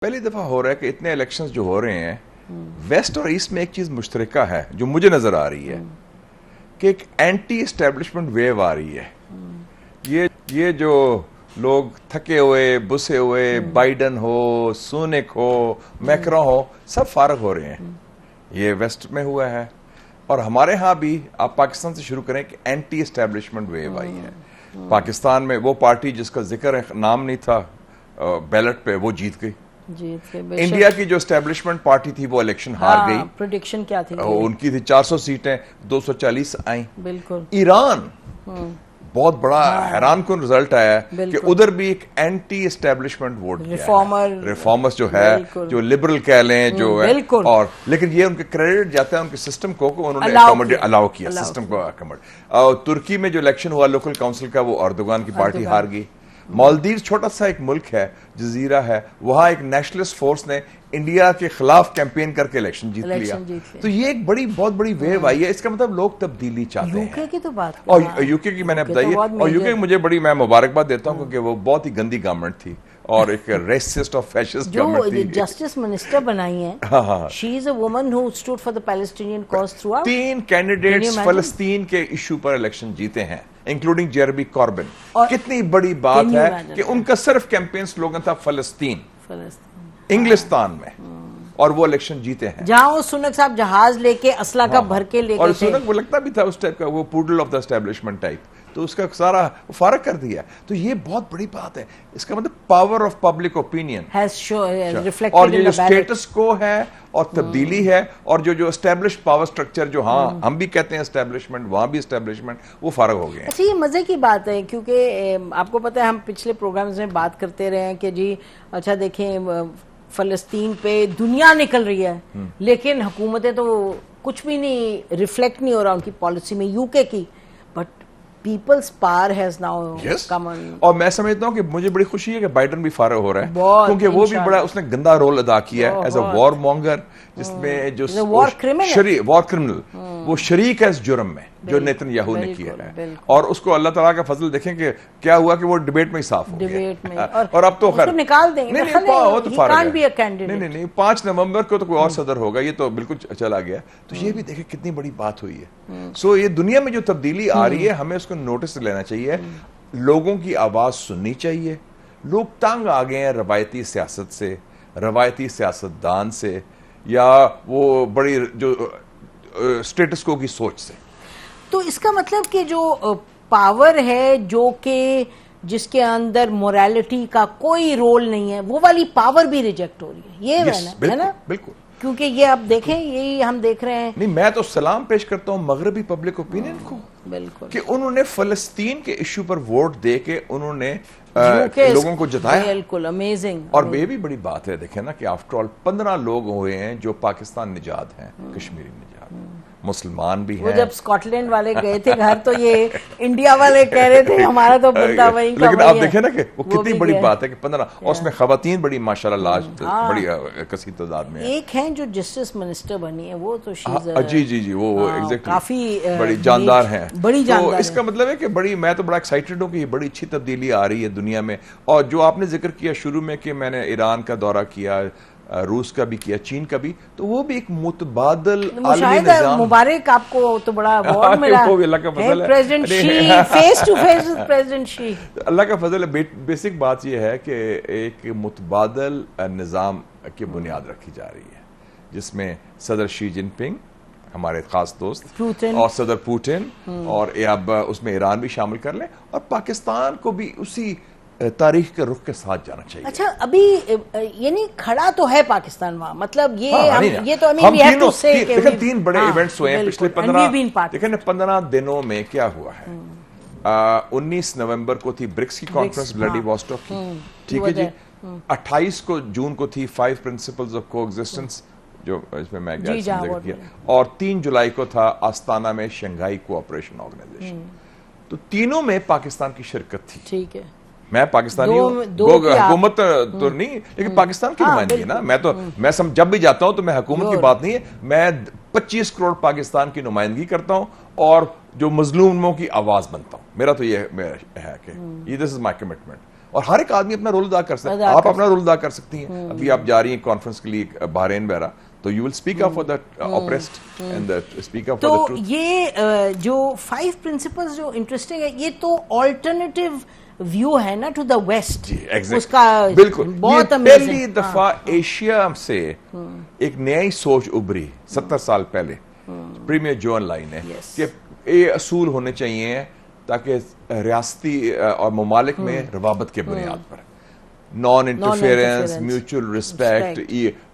पहली दफा हो रहा है कि इतने इलेक्शंस जो हो रहे हैं वेस्ट और ईस्ट में एक चीज मुश्तरका है जो मुझे नजर आ रही है कि एक एंटी एस्टेब्लिशमेंट वेव आ रही है। ये जो लोग थके हुए बुसे हुए बाइडन हो, सुनेक हो, मैक्रो हो, सब फारग हो रहे हैं। ये वेस्ट में हुआ है और हमारे यहाँ भी आप पाकिस्तान से शुरू करें कि एंटी एस्टेब्लिशमेंट वेव आई है। पाकिस्तान में वो पार्टी जिसका जिक्र नाम नहीं था बैलेट पे, वो जीत गई। इंडिया की जो एस्टेब्लिशमेंट पार्टी थी वो इलेक्शन हार गई। प्रेडिक्शन क्या थी? उनकी थी 400 सीटें, 240 आई। बिल्कुल। ईरान बहुत बड़ा हैरान कुन रिजल्ट आया है कि उधर भी एक एंटी एस्टेब्लिशमेंट वोट रिफॉर्मर्स जो है, जो लिबरल कह लें, जो है, और लेकिन ये उनके क्रेडिट जाता है उनके सिस्टम को उन्होंने अलाउ किया सिस्टम को अकोमोडेट। तुर्की में जो इलेक्शन हुआ लोकल काउंसिल का, वो अर्दोगान की पार्टी हार गई। मालदीव छोटा सा एक मुल्क है, जजीरा है, वहां एक नेशनलिस्ट फोर्स ने इंडिया के खिलाफ कैंपेन करके इलेक्शन जीत लिया। तो ये एक बहुत बड़ी वेव आई है। इसका मतलब लोग तब्दीली चाहते हैं। यूके की तो बात, और यूके की मैंने बताई है, और यूके मुझे मैं मुबारकबाद देता हूँ क्योंकि वो बहुत ही गंदी गवर्नमेंट थी और एक रेसिस्ट और फैशिस्ट गवर्नमेंट थी। जो जस्टिस मिनिस्टर बनाई है, she is a woman who stood for the Palestinian cause throughout. 3 candidates फलस्तीन के इशू पर इलेक्शन जीते हैं, इंक्लूडिंग जेरेमी कॉर्बिन। कितनी बड़ी बात है कि उनका सिर्फ कैंपेन स्लोगन था फलस्तीन, इंग्लिस्तान में, और वो इलेक्शन जीते हैं। जहां वो सुनक साहब जहाज लेके असला का भर के लेके, और सुनक वो लगता भी था उस टाइप का, वो poodle of the establishment type, तो उसका सारा फारक कर दिया। तो ये बहुत बड़ी बात है। इसका मतलब पावर ऑफ पब्लिक ओपिनियन और ये जो स्टेटस को है और तब्दीली है, और जो एस्टेब्लिश पावर स्ट्रक्चर जो हम भी कहते हैं एस्टेब्लिशमेंट, वहां भी एस्टेब्लिशमेंट, वो फारग हो गए। अच्छा, ये मजे की बात है क्योंकि आपको पता है हम पिछले प्रोग्राम्स में बात करते रहे हैं कि जी अच्छा देखें फलस्तीन पे दुनिया निकल रही है, लेकिन हुकूमतें तो कुछ भी नहीं रिफ्लेक्ट नहीं हो रहा उनकी पॉलिसी में यूके की, but peoples power has now come on. और मैं समझता हूँ कि मुझे बड़ी खुशी है कि बाइडन भी फारग हो रहा है, क्योंकि वो भी बड़ा उसने गंदा रोल अदा किया है एज अ वॉर मॉन्गर, जिसमें जो वॉर क्रिमिनल वो शरीक है इस जुर्म में जो नेतन्याहू ने किया है। और उसको अल्लाह ताला का फजल देखें कि क्या हुआ कि वो डिबेट में ही साफ हो गया। और अब तो खैर निकाल देंगे, वो तो फारग है। नहीं 5 नवंबर को तो कोई और सदर होगा, ये तो बिल्कुल चला गया। तो ये भी देखें कितनी बड़ी बात हुई है। सो ये दुनिया में जो तब्दीली आ रही है, हमें उसको नोटिस लेना चाहिए, लोगों की आवाज सुननी चाहिए। लोग तंग आ गए हैं रवायती सियासत से, रवायती सियासतदान से, या वो बड़ी जो स्टेटस को की सोच से। तो इसका मतलब कि जो पावर है, जो कि जिसके अंदर मोरालिटी का कोई रोल नहीं है, वो वाली पावर भी रिजेक्ट हो रही है। ये है ना? बिल्कुल। क्योंकि ये आप देखें, यही हम देख रहे हैं। नहीं, मैं तो सलाम पेश करता हूं मगरबी पब्लिक ओपिनियन को, बिल्कुल, कि उन्होंने फलस्तीन के इश्यू पर वोट दे के उन्होंने लोगों को जताया। बिल्कुल अमेजिंग। और ये भी बड़ी बात है, देखें ना कि आफ्टर ऑल 15 लोग हुए हैं जो पाकिस्तान निजात हैं, कश्मीरी निजात, मुसलमान भी हैं। वो जब स्कॉटलैंड वाले गए थे घर, तो ये इंडिया वाले कह रहे थे हमारा तो बंदा वहीं का। लेकिन आप देखें ना कि वो कितनी बड़ी बात है कि 15, और उसमें खवातीन बड़ी माशाल्लाह बड़ी कसी तादाद में। एक हैं जो जस्टिस मिनिस्टर बनी है, वो तो जी वो एग्जैक्टली काफी बड़ी जानदार हैं, बड़ी जानदार। तो इसका मतलब है कि मैं तो बड़ा एक्साइटेड हूँ कि ये बड़ी अच्छी तब्दीली आ रही है दुनिया में। और जो आपने जिक्र किया शुरू में कि मैंने ईरान का दौरा किया, रूस का भी किया, चीन का भी, तो वो भी एक मुतबादल आलमी निज़ाम। मुबारक आपको, तो बड़ा अवार्ड मिला है president Xi, face to face with president Xi. अल्लाह का फजल है। बेसिक बात यह है कि एक मुतबादल निज़ाम की बुनियाद रखी जा रही है, जिसमें सदर शी जिनपिंग हमारे खास दोस्त और सदर पुतिन, और अब उसमें ईरान भी शामिल कर लें, और पाकिस्तान को भी उसी तारीख के रुख के साथ जाना चाहिए। अच्छा, अभी यानी खड़ा तो है पाकिस्तान वहां, मतलब ये तो we have to say देखिए 3 बड़े इवेंट्स हुए हैं पिछले 15 दिनों में। क्या हुआ है? 19 नवंबर को थी ब्रिक्स की कॉन्फ्रेंस व्लादिवोस्टॉक की, ठीक है जी। 28 को जून को थी 5 प्रिंसिपल्स ऑफ कोएग्जिस्टेंस, जो इसमें मैं जिक्र किया, और 3 जुलाई को था आस्ताना में शंघाई कोऑपरेशन ऑर्गेनाइजेशन। तो तीनों में पाकिस्तान की शिरकत थी। ठीक है, मैं पाकिस्तानी हूँ, हुकूमत तो नहीं, लेकिन पाकिस्तान की नुमाइंदगी ना। मैं जब भी जाता हूँ तो मैं हुकूमत की बात नहीं है, मैं 25 करोड़ पाकिस्तान की नुमाइंदगी करता हूँ और जो मजलूमों की आवाज बनता हूँ। मेरा तो ये है कि दिस इज माई कमिटमेंट। और हर एक आदमी अपना रोल अदा कर सकता है। आप अपना रोल अदा कर सकती हैं। अभी आप जा रही हैं कॉन्फ्रेंस के लिए बहरीन वगैरह, तो you will speak up for the oppressed and speak up for the तो ट्रूथ। ये जो 5 प्रिंसिपल्स जो इंटरेस्टिंग है, ये तो ऑल्टरनेटिव व्यू है ना टू द वेस्ट। Exactly. उसका बिल्कुल, बहुत ये अमेजिंग। पहली दफा एशिया से एक नई सोच उभरी 70 साल पहले। प्रीमियर जॉन लाइन है Yes. कि ये असूल होने चाहिए ताकि रियासती और ममालिक में रवाबत के बुनियाद पर non interference, mutual respect,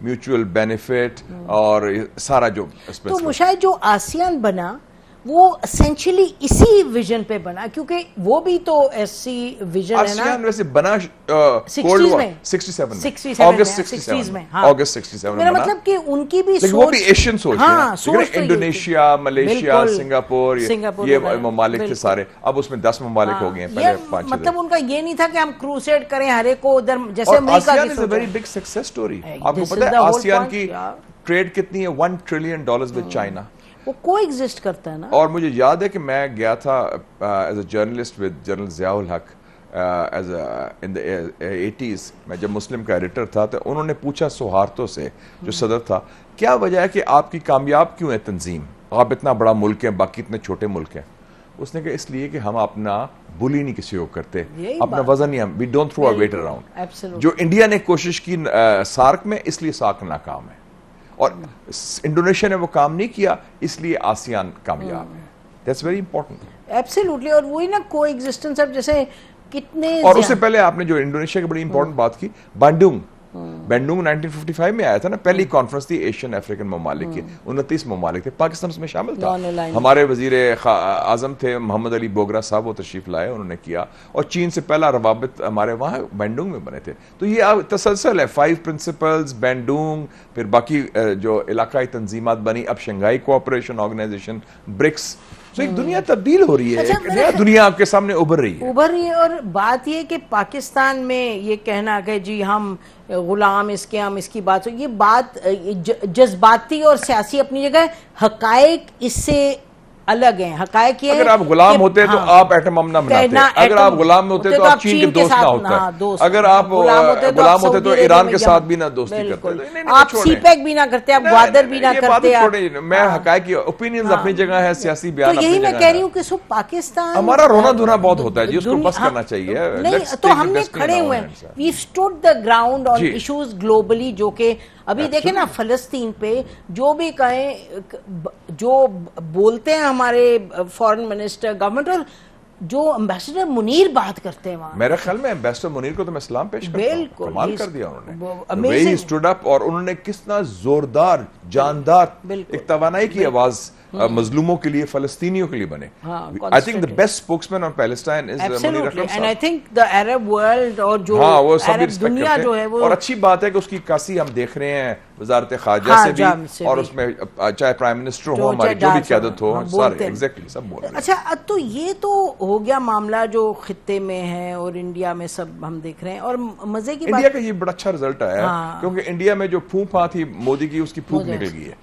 mutual benefit और ये सारा जो तो मुशाहिद जो आसियान बना वो एसेंशियली इसी विजन पे बना, क्योंकि वो भी तो ऐसी विजन है ना। आसियान वैसे बना 60s में 67 में, अगस्त 60s 67 में, हाँ। अगस्त 67 मेरा बना। मतलब कि उनकी भी लेकिन सोच, वो भी एशियन सोच हाँ, है ना। सोच लेकिन तो इंडोनेशिया, मलेशिया, बिल्कुल, सिंगापुर, सिंगापुर ये वगैरह, ममालिक थे बिल्कुल। सारे। अब उसमें 10 ममालिक हो गए हैं, ये पहले 5-6 मतलब उनका ये नहीं था कि हम क्रूसेड करें हर एक को उधर, जैसे अमेरिका आसियान की इज अ सोच वेरी है। Big success story. This आपको is पता the है whole आसियान point, की yeah. ट्रेड कितनी है? $1 ट्रिलियन विद चाइना। वो को एग्जिस्ट करता है ना। और मुझे याद है कि मैं गया था as a journalist with general Ziaul Haq as in the 80s। मैं जब मुस्लिम का एडिटर था तो उन्होंने पूछा सुहार्तो से, जो सदर था, क्या वजह है कि आपकी कामयाब क्यों है तंजीम, आप इतना बड़ा मुल्क है, बाकी इतने छोटे मुल्क हैं? उसने कहा इसलिए कि हम अपना बुली नहीं किसी को करते, यही अपना बात वजन नहीं, हम we don't throw our weight बिल्कुल, अराउंड। absolutely। जो इंडिया ने कोशिश की सार्क में, इसलिए सार्क नाकाम है, और इंडोनेशिया ने वो काम नहीं किया, इसलिए आसियान कामयाब है। That's very important. एब्सोल्युटली। और वही ना को एग्जिस्टेंस, अब जैसे कितने और उससे पहले आपने जो इंडोनेशिया की बड़ी इंपॉर्टेंट बात की, बांडुंग 1955 में आया था ना, पहली कॉन्फ्रेंस थी एशियन अफ्रीकन ममालिक की, 29 ममालिक थे, पाकिस्तान उसमें शामिल था। Non-aligned। हमारे वजीर आजम थे मोहम्मद अली बोगरा साहब, वो तशरीफ लाए, उन्होंने किया, और चीन से पहला रवाबित हमारे वहां बैंडुंग में बने थे। तो ये अब तसलसल है, 5 प्रिंसिपल्स, बैंडुंग, फिर बाकी जो इलाकाई तंजीमात बनी, अब शंघाई कोऑपरेशन ऑर्गेनाइजेशन, ब्रिक्स। तो एक दुनिया तब्दील हो रही है, अच्छा, एक नया दुनिया आपके सामने उभर रही है। और बात ये कि पाकिस्तान में ये कहना कि जी हम गुलाम इसके, हम इसकी बात, ये बात जज्बाती और सियासी अपनी जगह, हकायक इससे अलग हैं। हकायक ये अगर आप गुलाम होते तो आप एटम बम ना बनाते, अगर आप गुलाम होते तो आप चीन के दोस्त ना होते, अगर आप गुलाम होते तो ईरान के साथ भी ना दोस्ती करते, आप सीपैक भी ना करते, आप ग्वादर भी ना करते। मैं हकायक की ओपिनियंस अपनी जगह है, सियासी बयान तो यही मैं कह रही हूँ कि सो पाकिस्तान, हमारा रोना धोना बहुत होता है जी, उसको बस करना चाहिए। नहीं तो हमने खड़े हुए हैं, we stood the ground on issues globally, जो कि अभी देखें ना फलस्तीन पे जो भी कहें, जो बोलते हैं हमारे फॉरेन मिनिस्टर, गवर्नमेंट, और जो एम्बेसडर मुनीर बात करते हैं वहां, मेरे ख्याल में एम्बेसडर मुनीर को तो मैं सलाम पेश करता हूं, बिल्कुल, कमाल कर दिया उन्होंने, वे ही स्टूड अप, और उन्होंने कितना जोरदार, जानदार एक तवानाई की आवाज मजलूमों के लिए, फलस्तीनियों के लिए बने। I think the best spokesman on Palestine is Munir Akram sahab. And I think the Arab world और जो वो सब अरब दुनिया जो है वो, और अच्छी बात है कि उसकी कासी हम देख रहे हैं वजारत खारजा से भी, और उसमें चाहे प्राइम मिनिस्टर हो, हमारी जो भी क़यादत हो, सारे एग्जैक्टली सब बोल रहे हैं। अच्छा, तो ये तो हो गया मामला जो खित्ते में है और इंडिया में सब हम देख रहे हैं। और मजे की इंडिया का ये बड़ा अच्छा रिजल्ट आया है, क्योंकि इंडिया में जो फूफा थी मोदी की, उसकी फूक निकल गई है।